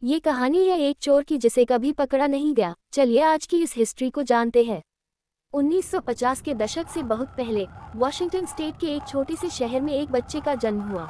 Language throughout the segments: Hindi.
ये कहानी है एक चोर की जिसे कभी पकड़ा नहीं गया। चलिए आज की इस हिस्ट्री को जानते हैं। 1950 के दशक से बहुत पहले वॉशिंगटन स्टेट के एक छोटे से शहर में एक बच्चे का जन्म हुआ।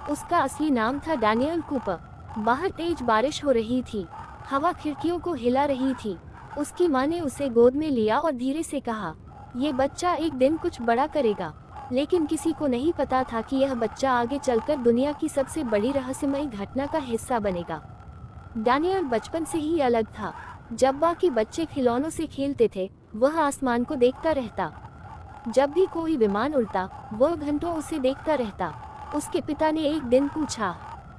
उसका असली नाम था डैनियल कूपर। बाहर तेज बारिश हो रही थी, हवा खिड़कियों को हिला रही थी। उसकी माँ ने उसे गोद में लिया और धीरे से कहा, ये बच्चा एक दिन कुछ बड़ा करेगा। लेकिन किसी को नहीं पता था कि यह बच्चा आगे चलकर दुनिया की सबसे बड़ी रहस्यमयी घटना का हिस्सा बनेगा। डैनियल बचपन से ही अलग था। जब बाकी बच्चे खिलौनों से खेलते थे, वह आसमान को देखता रहता। जब भी कोई विमान उड़ता, वह घंटों उसे देखता रहता। उसके पिता ने एक दिन पूछा,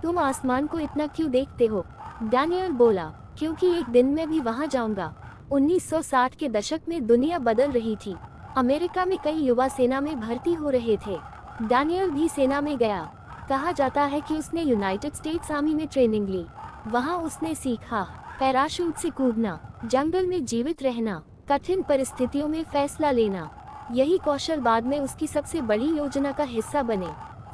तुम आसमान को इतना क्यों देखते हो? डैनियल बोला, क्योंकि एक दिन मैं भी वहां जाऊंगा। 1960 के दशक में दुनिया बदल रही थी। अमेरिका में कई युवा सेना में भर्ती हो रहे थे। डैनियल भी सेना में गया। कहा जाता है कि उसने यूनाइटेड स्टेट्स आर्मी में ट्रेनिंग ली। वहां उसने सीखा पैराशूट से कूदना, जंगल में जीवित रहना, कठिन परिस्थितियों में फैसला लेना। यही कौशल बाद में उसकी सबसे बड़ी योजना का हिस्सा बने।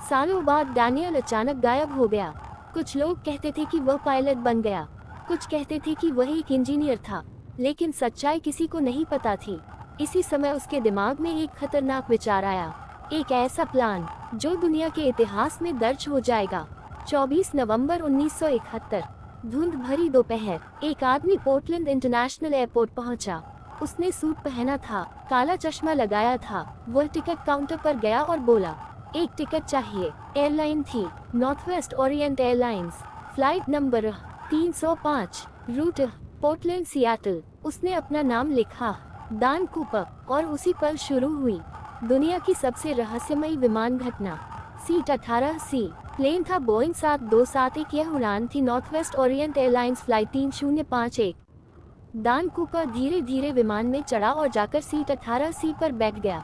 सालों बाद डैनियल अचानक गायब हो गया। कुछ लोग कहते थे कि वह पायलट बन गया, कुछ कहते थे कि वह एक इंजीनियर था, लेकिन सच्चाई किसी को नहीं पता थी। इसी समय उसके दिमाग में एक खतरनाक विचार आया, एक ऐसा प्लान जो दुनिया के इतिहास में दर्ज हो जाएगा। 24 नवंबर 1971, धुंध भरी दोपहर, एक आदमी पोर्टलैंड इंटरनेशनल एयरपोर्ट पहुंचा। उसने सूट पहना था, काला चश्मा लगाया था। वह टिकट काउंटर पर गया और बोला, एक टिकट चाहिए। एयरलाइन थी Northwest Orient Airlines, flight number 305, route Portland Seattle. उसने अपना नाम लिखा, डैन कूपर, और उसी पल शुरू हुई दुनिया की सबसे रहस्यमयी विमान घटना। सीट 18C प्लेन था बोइंग 7271। यह उड़ान थी Northwest Orient Airlines flight 3051। Dan Cooper धीरे धीरे विमान में चढ़ा और जाकर सीट 18C पर बैठ गया।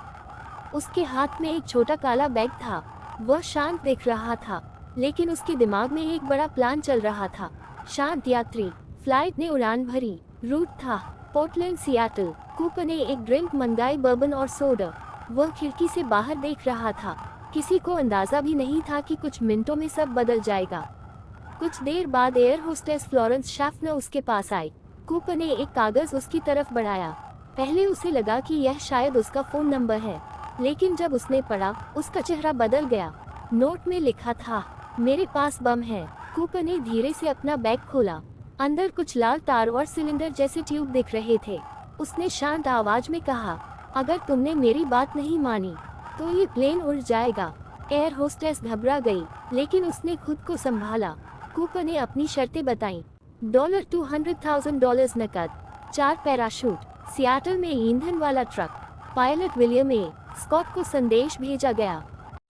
उसके हाथ में एक छोटा काला बैग था। वह शांत दिख रहा था, लेकिन उसके दिमाग में एक बड़ा प्लान चल रहा था। शांत यात्री। फ्लाइट ने उड़ान भरी। रूट था पोर्टलैंड सियाटल। कूपर ने एक ड्रिंक मंगाई, बर्बन और सोडा। वह खिड़की से बाहर देख रहा था। किसी को अंदाजा भी नहीं था कि कुछ मिनटों में सब बदल जाएगा। कुछ देर बाद एयर होस्टेस फ्लोरेंस शाफ्नर उसके पास आई। कूपर ने एक कागज उसकी तरफ बढ़ाया। पहले उसे लगा कि यह शायद उसका फोन नंबर है, लेकिन जब उसने पढ़ा, उसका चेहरा बदल गया। नोट में लिखा था, मेरे पास बम है। कूपर ने धीरे से अपना बैग खोला। अंदर कुछ लाल तार और सिलेंडर जैसे ट्यूब दिख रहे थे। उसने शांत आवाज में कहा, अगर तुमने मेरी बात नहीं मानी तो ये प्लेन उड़ जाएगा। एयर होस्टेस घबरा गई, लेकिन उसने खुद को संभाला। कूपर ने अपनी शर्तें बताईं। $200,000 नकद, 4 पैराशूट, सियाटल में ईंधन वाला truck. Pilot William A Scott को संदेश भेजा गया।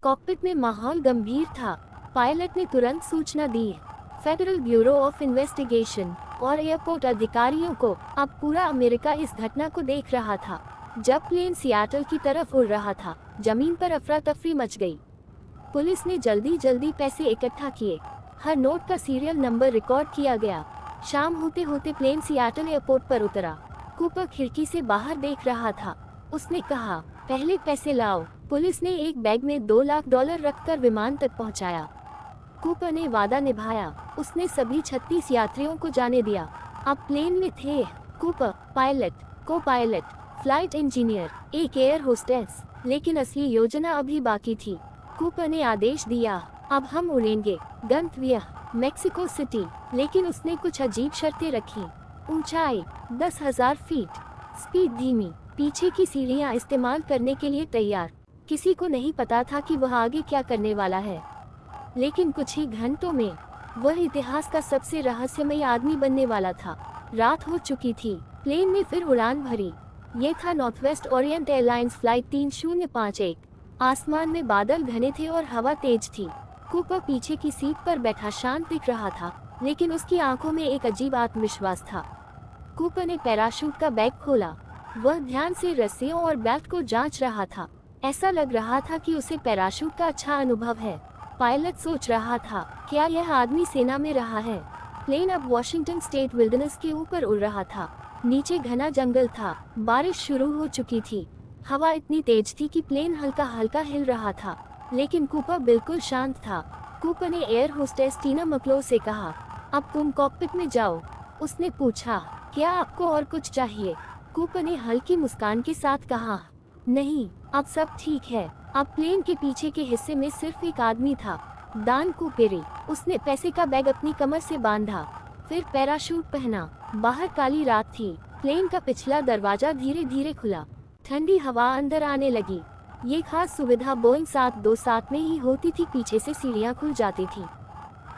कॉकपिट में माहौल गंभीर था। पायलट ने तुरंत सूचना दी फेडरल ब्यूरो ऑफ इन्वेस्टिगेशन और एयरपोर्ट अधिकारियों को। अब पूरा अमेरिका इस घटना को देख रहा था। जब प्लेन सियाटल की तरफ उड़ रहा था, जमीन पर अफरा तफरी मच गई। पुलिस ने जल्दी जल्दी पैसे इकट्ठा किए। हर नोट का सीरियल नंबर रिकॉर्ड किया गया। शाम होते होते प्लेन सियाटल एयरपोर्ट पर उतरा। कूपर खिड़की से बाहर देख रहा था। उसने कहा, पहले पैसे लाओ। पुलिस ने एक बैग में $2 लाख रखकर विमान तक पहुंचाया। कूपर ने वादा निभाया। उसने सभी 36 यात्रियों को जाने दिया। अब प्लेन में थे कूपर, पायलट, को पायलट, फ्लाइट इंजीनियर, एक एयर होस्टेस। लेकिन असली योजना अभी बाकी थी। कूपर ने आदेश दिया, अब हम उड़ेंगे। गंतव्य मेक्सिको सिटी। लेकिन उसने कुछ अजीब शर्तें रखी। ऊंचाई 10,000 फीट, स्पीड धीमी, पीछे की सीढ़ियां इस्तेमाल करने के लिए तैयार। किसी को नहीं पता था कि वह आगे क्या करने वाला है, लेकिन कुछ ही घंटों में वह इतिहास का सबसे रहस्यमयी आदमी बनने वाला था। रात हो चुकी थी। प्लेन ने फिर उड़ान भरी। ये था नॉर्थवेस्ट ओरिएंट एयरलाइंस फ्लाइट 3051। आसमान में बादल घने थे और हवा तेज थी। कूपर पीछे की सीट पर बैठा शांत दिख रहा था, लेकिन उसकी आंखों में एक अजीब आत्मविश्वास था। कूपर ने पैराशूट का बैग खोला। वह ध्यान से रस्सियों और बेल्ट को जांच रहा था। ऐसा लग रहा था कि उसे पैराशूट का अच्छा अनुभव है। पायलट सोच रहा था, क्या यह आदमी सेना में रहा है? प्लेन अब वॉशिंगटन स्टेट विल्डरनेस के ऊपर उड़ रहा था। नीचे घना जंगल था। बारिश शुरू हो चुकी थी। हवा इतनी तेज थी कि प्लेन हल्का हल्का हिल रहा था, लेकिन कूपर बिल्कुल शांत था। कूपर ने एयर होस्टेस टीना मक्लो से कहा, अब तुम कॉकपिट में जाओ, उसने पूछा। क्या आपको और कुछ चाहिए? कूपर ने हल्की मुस्कान के साथ कहा। नहीं, अब सब ठीक है। अब प्लेन के पीछे के हिस्से में सिर्फ एक आदमी था, दान कूपेरी। उसने पैसे का बैग अपनी कमर से बांधा, फिर पैराशूट पहना। बाहर काली रात थी। प्लेन का पिछला दरवाजा धीरे धीरे खुला। ठंडी हवा अंदर आने लगी। ये खास सुविधा बोइंग 727 में ही होती थी। पीछे से सीढ़ियां खुल जाती थी।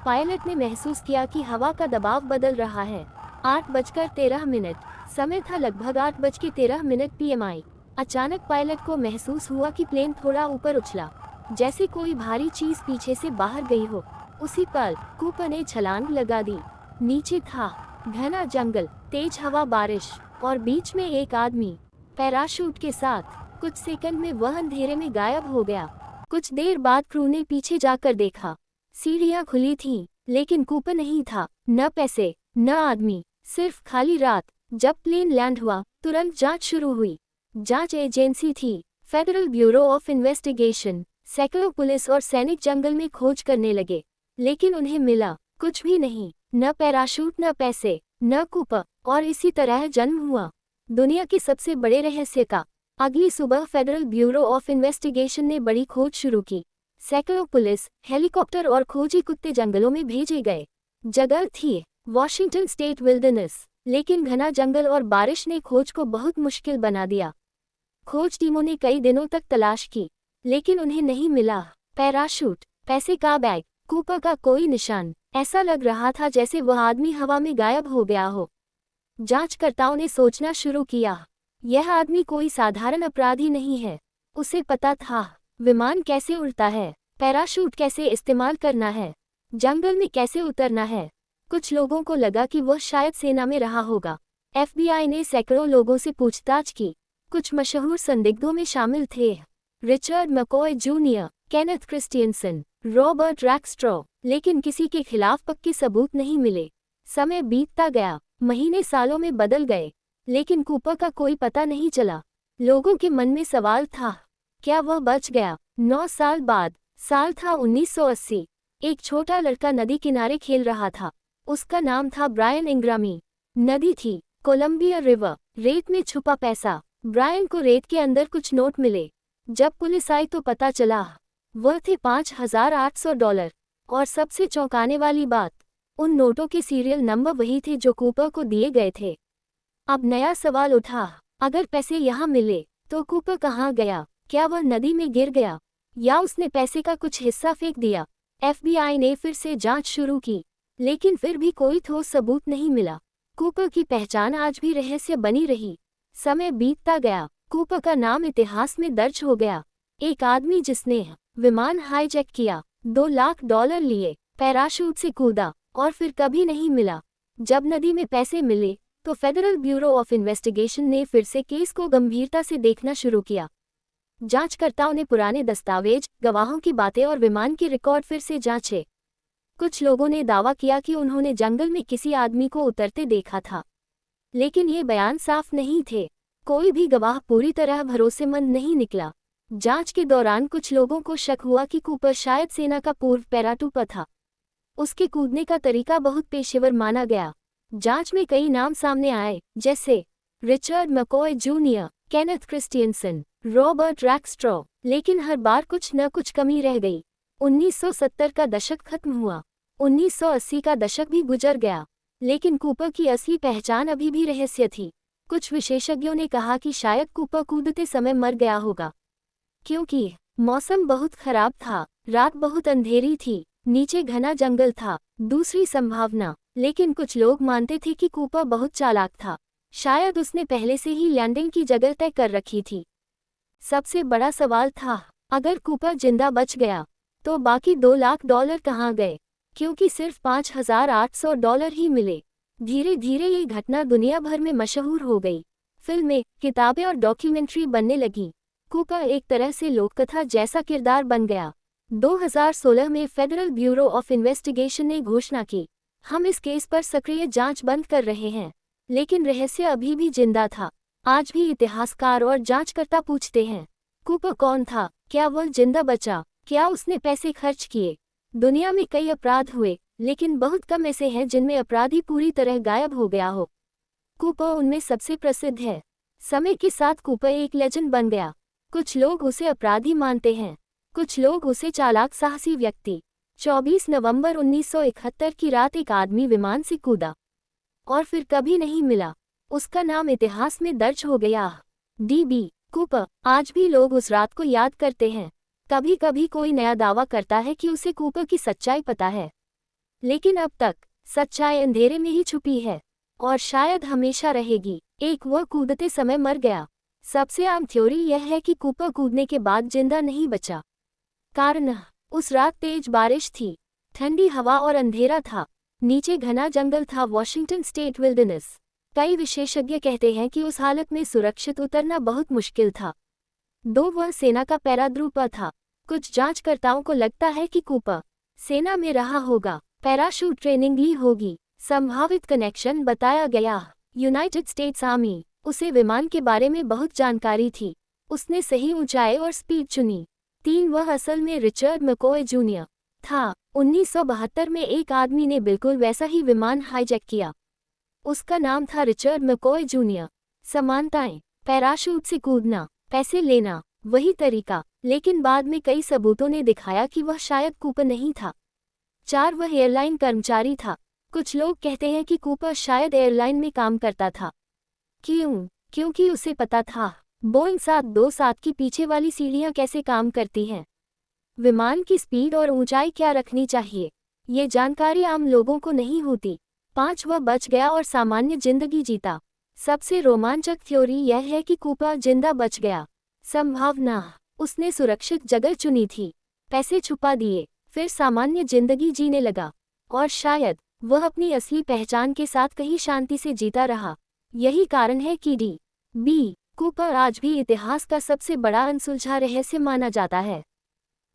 पायलट ने महसूस किया कि हवा का दबाव बदल रहा है। 8:13। समय था लगभग 8:13 PMI। अचानक पायलट को महसूस हुआ कि प्लेन थोड़ा ऊपर उछला, जैसे कोई भारी चीज पीछे से बाहर गई हो। उसी पल कूपर ने छलांग लगा दी। नीचे था घना जंगल, तेज हवा, बारिश और बीच में एक आदमी पैराशूट के साथ। कुछ सेकंड में वह अंधेरे में गायब हो गया। कुछ देर बाद क्रू ने पीछे जाकर देखा। सीढ़ियां खुली थीं, लेकिन कूपर नहीं था। न पैसे, न आदमी, सिर्फ खाली रात। जब प्लेन लैंड हुआ, तुरंत जांच शुरू हुई। जांच एजेंसी थी फेडरल ब्यूरो ऑफ इन्वेस्टिगेशन। सैकड़ों पुलिस और सैनिक जंगल में खोज करने लगे, लेकिन उन्हें मिला कुछ भी नहीं। न पैराशूट, न पैसे, न कूपर। और इसी तरह जन्म हुआ दुनिया के सबसे बड़े रहस्य का। अगली सुबह फेडरल ब्यूरो ऑफ इन्वेस्टिगेशन ने बड़ी खोज शुरू की। सैकड़ों पुलिस, हेलीकॉप्टर और खोजी कुत्ते जंगलों में भेजे गए। जगह थी वॉशिंगटन स्टेट विल्डरनेस, लेकिन घना जंगल और बारिश ने खोज को बहुत मुश्किल बना दिया। खोज टीमों ने कई दिनों तक तलाश की, लेकिन उन्हें नहीं मिला पैराशूट, पैसे का बैग, कूपर का कोई निशान। ऐसा लग रहा था जैसे वह आदमी हवा में गायब हो गया हो। जांचकर्ताओं ने सोचना शुरू किया, यह आदमी कोई साधारण अपराधी नहीं है। उसे पता था विमान कैसे उड़ता है, पैराशूट कैसे इस्तेमाल करना है, जंगल में कैसे उतरना है। कुछ लोगों को लगा कि वह शायद सेना में रहा होगा। FBI ने सैकड़ों लोगों से पूछताछ की। कुछ मशहूर संदिग्धों में शामिल थे Richard McCoy junior, Kenneth Christiansen, Robert Rackstraw, लेकिन किसी के खिलाफ पक्के सबूत नहीं मिले। समय बीतता गया, महीने सालों में बदल गए, लेकिन कूपर का कोई पता नहीं चला। लोगों के मन में सवाल था, क्या वह बच गया? 9 साल बाद, साल था 1980। एक छोटा लड़का नदी किनारे खेल रहा था। उसका नाम था ब्रायन इंग्रामी। नदी थी कोलंबिया रिवर, रेत में छुपा पैसा। ब्रायन को रेत के अंदर कुछ नोट मिले। जब पुलिस आई तो पता चला वह थे $5,800। और सबसे चौंकाने वाली बात, उन नोटों के सीरियल नंबर वही थे जो कूपर को दिए गए थे। अब नया सवाल उठा, अगर पैसे यहाँ मिले तो कूपर कहाँ गया? क्या वह नदी में गिर गया, या उसने पैसे का कुछ हिस्सा फेंक दिया? FBI ने फिर से जांच शुरू की, लेकिन फिर भी कोई ठोस सबूत नहीं मिला। कूपर की पहचान आज भी रहस्य बनी रही। समय बीतता गया, कूपर का नाम इतिहास में दर्ज हो गया। एक आदमी जिसने विमान हाईजैक किया, $2 लाख लिए, पैराशूट से कूदा और फिर कभी नहीं मिला। जब नदी में पैसे मिले तो फेडरल ब्यूरो ऑफ इन्वेस्टिगेशन ने फिर से केस को गंभीरता से देखना शुरू किया। जांचकर्ताओं ने पुराने दस्तावेज, गवाहों की बातें और विमान के रिकॉर्ड फिर से जांचे। कुछ लोगों ने दावा किया कि उन्होंने जंगल में किसी आदमी को उतरते देखा था, लेकिन ये बयान साफ नहीं थे। कोई भी गवाह पूरी तरह भरोसेमंद नहीं निकला। जांच के दौरान कुछ लोगों को शक हुआ कि कूपर शायद सेना का पूर्व पैराट्रूपर था। उसके कूदने का तरीका बहुत पेशेवर माना गया। जांच में कई नाम सामने आए, जैसे Richard McCoy junior, Kenneth Christiansen, Robert Rackstraw, लेकिन हर बार कुछ न कुछ कमी रह गई। 1970 का दशक खत्म हुआ, 1980 का दशक भी गुजर गया, लेकिन कूपर की असली पहचान अभी भी रहस्य थी। कुछ विशेषज्ञों ने कहा कि शायद कूपर कूदते समय मर गया होगा, क्योंकि मौसम बहुत खराब था, रात बहुत अंधेरी थी, नीचे घना जंगल था। दूसरी संभावना, लेकिन कुछ लोग मानते थे कि कूपर बहुत चालाक था। शायद उसने पहले से ही लैंडिंग की जगह तय कर रखी थी। सबसे बड़ा सवाल था, अगर कूपर जिंदा बच गया तो बाकी $2 लाख कहाँ गए? क्योंकि सिर्फ $5,800 ही मिले। धीरे धीरे ये घटना दुनिया भर में मशहूर हो गई। फिल्में, किताबें और डॉक्यूमेंट्री बनने लगी। कूपर एक तरह से लोककथा जैसा किरदार बन गया। 2016 में फेडरल ब्यूरो ऑफ इन्वेस्टिगेशन ने घोषणा की, हम इस केस पर सक्रिय जांच बंद कर रहे हैं। लेकिन रहस्य अभी भी जिंदा था। आज भी इतिहासकार और जांचकर्ता पूछते हैं, कूपर कौन था? क्या वह जिंदा बचा? क्या उसने पैसे खर्च किए? दुनिया में कई अपराध हुए, लेकिन बहुत कम ऐसे हैं जिनमें अपराधी पूरी तरह गायब हो गया हो। कूपर उनमें सबसे प्रसिद्ध है। समय के साथ कूपर एक लेजेंड बन गया। कुछ लोग उसे अपराधी मानते हैं, कुछ लोग उसे चालाक साहसी व्यक्ति। 24 नवंबर 1971 की रात एक आदमी विमान से कूदा और फिर कभी नहीं मिला। उसका नाम इतिहास में दर्ज हो गया, डी.बी. कूपर। आज भी लोग उस रात को याद करते हैं। कभी कभी कोई नया दावा करता है कि उसे कूपर की सच्चाई पता है, लेकिन अब तक सच्चाई अंधेरे में ही छुपी है और शायद हमेशा रहेगी। एक, वह कूदते समय मर गया। सबसे आम थ्योरी यह है कि कूपर कूदने के बाद जिंदा नहीं बचा। कारण, उस रात तेज बारिश थी, ठंडी हवा और अंधेरा था। नीचे घना जंगल था, वॉशिंगटन स्टेट विल्डरनेस। कई विशेषज्ञ कहते हैं कि उस हालत में सुरक्षित उतरना बहुत मुश्किल था। 2, वह सेना का पैराट्रूपर था। कुछ जांचकर्ताओं को लगता है कि कूपर सेना में रहा होगा, पैराशूट ट्रेनिंग ली होगी। संभावित कनेक्शन बताया गया, यूनाइटेड स्टेट्स आर्मी। उसे विमान के बारे में बहुत जानकारी थी, उसने सही ऊंचाई और स्पीड चुनी। 3, वह असल में रिचर्ड मैकॉय जूनियर था। 1972 में एक आदमी ने बिल्कुल वैसा ही विमान हाईजैक किया। उसका नाम था रिचर्ड मैकॉय जूनियर। समानताएं, पैराशूट से कूदना, पैसे लेना, वही तरीका, लेकिन बाद में कई सबूतों ने दिखाया कि वह शायद कूपर नहीं था। 4, वह एयरलाइन कर्मचारी था। कुछ लोग कहते हैं कि कूपर शायद एयरलाइन में काम करता था। क्यों? क्योंकि उसे पता था बोइंग 727 की पीछे वाली सीढ़ियां कैसे काम करती हैं, विमान की स्पीड और ऊंचाई क्या रखनी चाहिए। ये जानकारी आम लोगों को नहीं होती। 5, वह बच गया और सामान्य जिंदगी जीता। सबसे रोमांचक थ्योरी यह है कि कूपर जिंदा बच गया। संभावना, उसने सुरक्षित जगह चुनी थी, पैसे छुपा दिए, फिर सामान्य जिंदगी जीने लगा और शायद वह अपनी असली पहचान के साथ कहीं शांति से जीता रहा। यही कारण है कि डी.बी. कूपर आज भी इतिहास का सबसे बड़ा अनसुलझा रहस्य माना जाता है।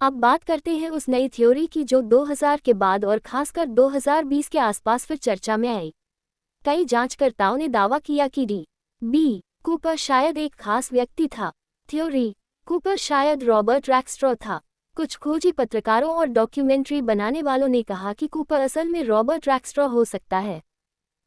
अब बात करते हैं उस नई थ्योरी की जो 2000 के बाद और खासकर 2020 के आसपास फिर चर्चा में आई। कई जांचकर्ताओं ने दावा किया कि डी.बी. कूपर शायद एक खास व्यक्ति था। थ्योरी, कूपर शायद रॉबर्ट रैक्सट्रॉ था। कुछ खोजी पत्रकारों और डॉक्यूमेंट्री बनाने वालों ने कहा कि कूपर असल में रॉबर्ट रैक्सट्रॉ हो सकता है।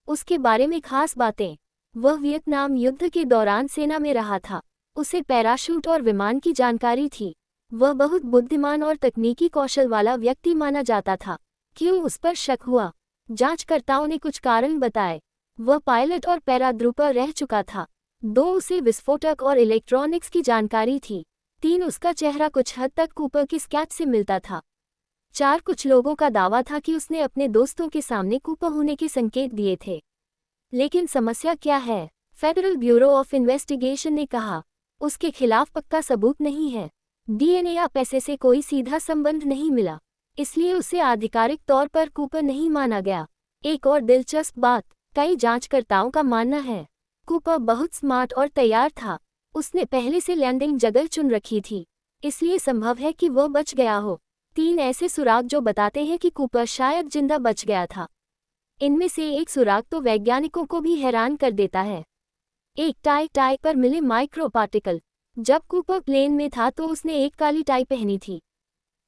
उसके बारे में खास बातें, वह वियतनाम युद्ध के दौरान सेना में रहा था, उसे पैराशूट और विमान की जानकारी थी, वह बहुत बुद्धिमान और तकनीकी कौशल वाला व्यक्ति माना जाता था। क्यों उस पर शक हुआ? जांचकर्ताओं ने कुछ कारण बताए। वह पायलट और पैराट्रूपर रह चुका था। 2, उसे विस्फोटक और इलेक्ट्रॉनिक्स की जानकारी थी। 3, उसका चेहरा कुछ हद तक कूपर की स्केच से मिलता था। 4, कुछ लोगों का दावा था कि उसने अपने दोस्तों के सामने कूपर होने के संकेत दिए थे। लेकिन समस्या क्या है? फेडरल ब्यूरो ऑफ इन्वेस्टिगेशन ने कहा, उसके खिलाफ पक्का सबूत नहीं है। डीएनए या पैसे से कोई सीधा संबंध नहीं मिला, इसलिए उसे आधिकारिक तौर पर कूपर नहीं माना गया। एक और दिलचस्प बात, कई जांचकर्ताओं का मानना है कूपर बहुत स्मार्ट और तैयार था। उसने पहले से लैंडिंग जगह चुन रखी थी, इसलिए संभव है कि वह बच गया हो। 3 ऐसे सुराग जो बताते हैं कि कूपर शायद जिंदा बच गया था। इनमें से एक सुराग तो वैज्ञानिकों को भी हैरान कर देता है। एक, टाई पर मिले माइक्रो पार्टिकल। जब कूपर प्लेन में था तो उसने एक काली टाई पहनी थी।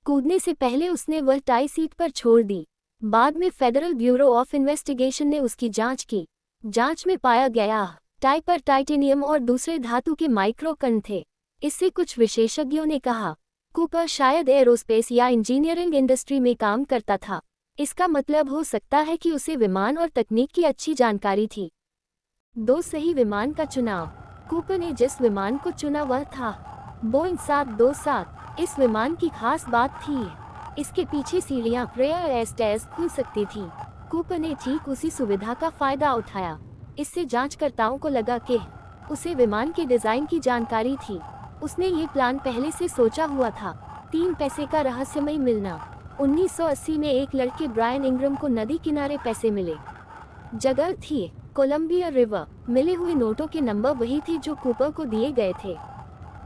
कूदने से पहले उसने वह टाई सीट पर छोड़ दी। बाद में फेडरल ब्यूरो ऑफ इन्वेस्टिगेशन ने उसकी जांच की। जांच में पाया गया टाई पर टाइटेनियम और दूसरे धातु के माइक्रो कण थे। इससे कुछ विशेषज्ञों ने कहा कूपर शायद एरोस्पेस या इंजीनियरिंग इंडस्ट्री में काम करता था। इसका मतलब हो सकता है कि उसे विमान और तकनीक की अच्छी जानकारी थी। 2, सही विमान का चुनाव। कूपर ने जिस विमान को चुना वह था बोइंग 727। इस विमान की खास बात थी इसके पीछे सीढ़ियां रेयर स्टेयर्स खुल सकती थी। कूपर ने ठीक उसी सुविधा का फायदा उठाया। इससे जांचकर्ताओं को लगा कि उसे विमान के डिजाइन की जानकारी थी, उसने ये प्लान पहले से सोचा हुआ था। 3, पैसे का रहस्यमय मिलना। 1980 में एक लड़के ब्रायन इंग्रम को नदी किनारे पैसे मिले। जगह थी कोलंबिया रिवर। मिले हुए नोटों के नंबर वही थे जो कूपर को दिए गए थे।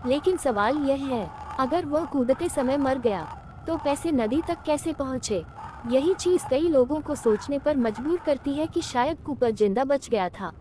लेकिन सवाल यह है, अगर वह कूदते समय मर गया तो पैसे नदी तक कैसे पहुंचे? यही चीज कई लोगों को सोचने पर मजबूर करती है कि शायद कूपर जिंदा बच गया था।